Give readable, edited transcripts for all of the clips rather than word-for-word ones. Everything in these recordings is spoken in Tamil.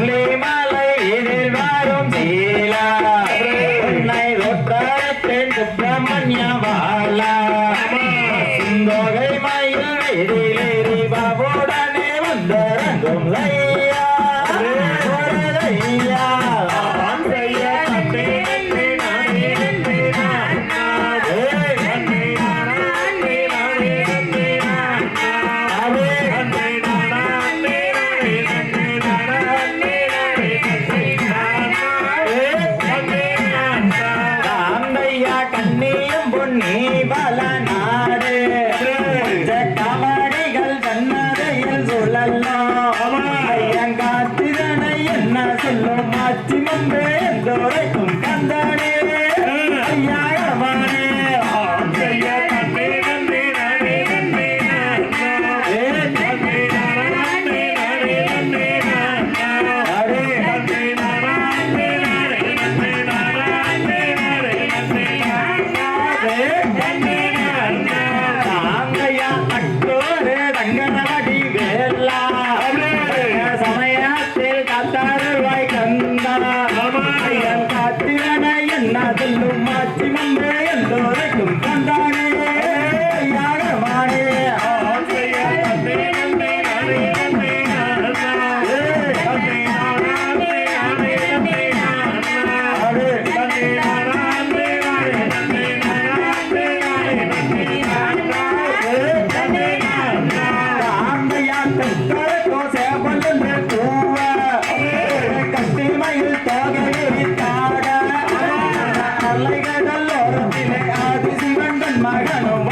கொல்லிமலை இதில் வாரும் சீலா உன்னை ஒற்றத்தின் சுப்பிரமணிய வாழா சுந்தோகை மயில் எதிலேறி பாபுடனே வந்தரங்கும் ஐயா ஐயா கண்ணியும் பொன்னி பல நாடு கமடிகள் தன்னதையில் சொல்லலாம் ஐயங்காத்திரனை என்ன சொல்லும் மாற்றி முன்பே எந்தோரைக்கும் கந்தனே ஐயாயமானே சமயத்தில் காத்தாருவாய் கந்தான் காத்திரனை என்ன சொல்லும் மாற்றி முன்பே எல்லோரைக்கும் கந்தானே யாகமானே மகனும்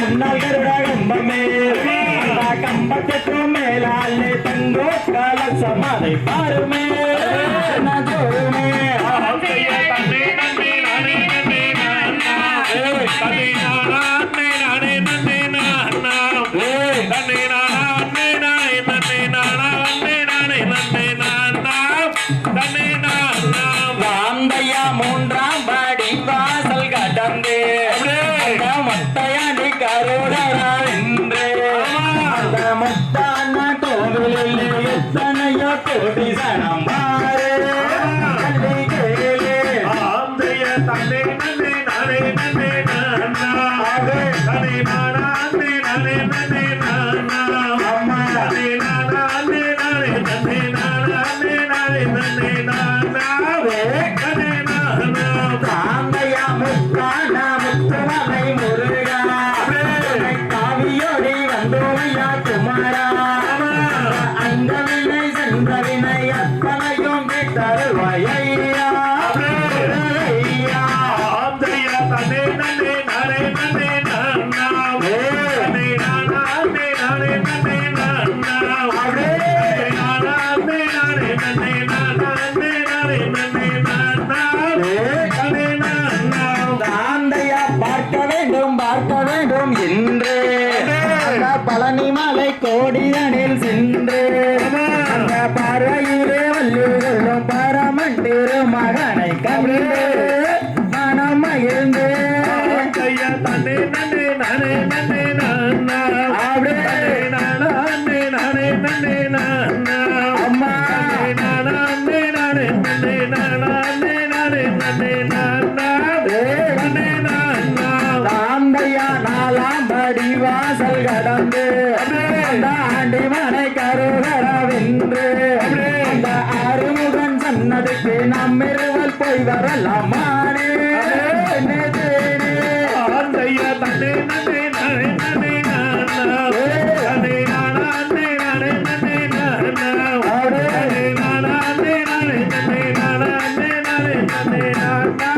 முன்னாள் கருடகம்பமே கம்பத்துக்கு மேலாலே தங்கோ கால சமாதை பாருமே மூன்றாம் படி வாசல் கடந்து மொட்டையாண்டி கருடரா என்று அந்த மொட்டான கோவிலில் எத்தனையோ கோடி சனம் மாறு தந்தை நன்னே நானே நன்னே நானா தனி நானா நே நானே நன்னே நானா அம்மா தனி நானா நே நானே நன்னே நானா நே நானே நன்னே நானா தனி நானா தாந்தையா முத்தான முத்துமலை முருகா காவியோடி வந்தோமையா குமாரா அந்த வினை சென்ற வினை அத்தனையும் தருவாய் ஐயா தனே நன்னே நானே நன்னே நானா தனே நானா நே நானே நன்னே நானா நானா நே நானே நன்னே நானா நே நானே நன்னே நானா தனே நானா தாந்தையா பார்க்க வேண்டும் என்று பழனி மலை கோடியனில் சென்று அந்த பார்வையிலே வல்லுகளும் பரமண்டிரு மகனை கண்டு மனம் மகிழ்ந்து தன்னே நன்னே நானே நன்னே நானா அப்படியே நானா நே நானே நன்னே நானா அம்மா நானா நே நானே நன்னே நானா நே நானே நன்னே நானா நன்னே நானா தாந்தையா நாலாம் படி வாசல் கடந்து ஆண்டி மனை கருகரவென்று அந்த அறுமுகன் சொன்னதுக்கு நம் இருவல் போய் வரலாமானே ஆந்தையா தன்னே நன்னே நானே நன்னே நானா தனே நானா நே நானே நன்னே நானா தனே நானா நே நானே நன்னே நானா நே நானே நன்னே நானா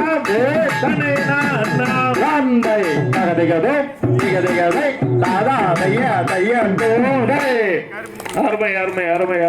தனே நானா வந்தை தகதிகதே திகதிகதை தாதா தையா தையா அருமை அருமை அருமை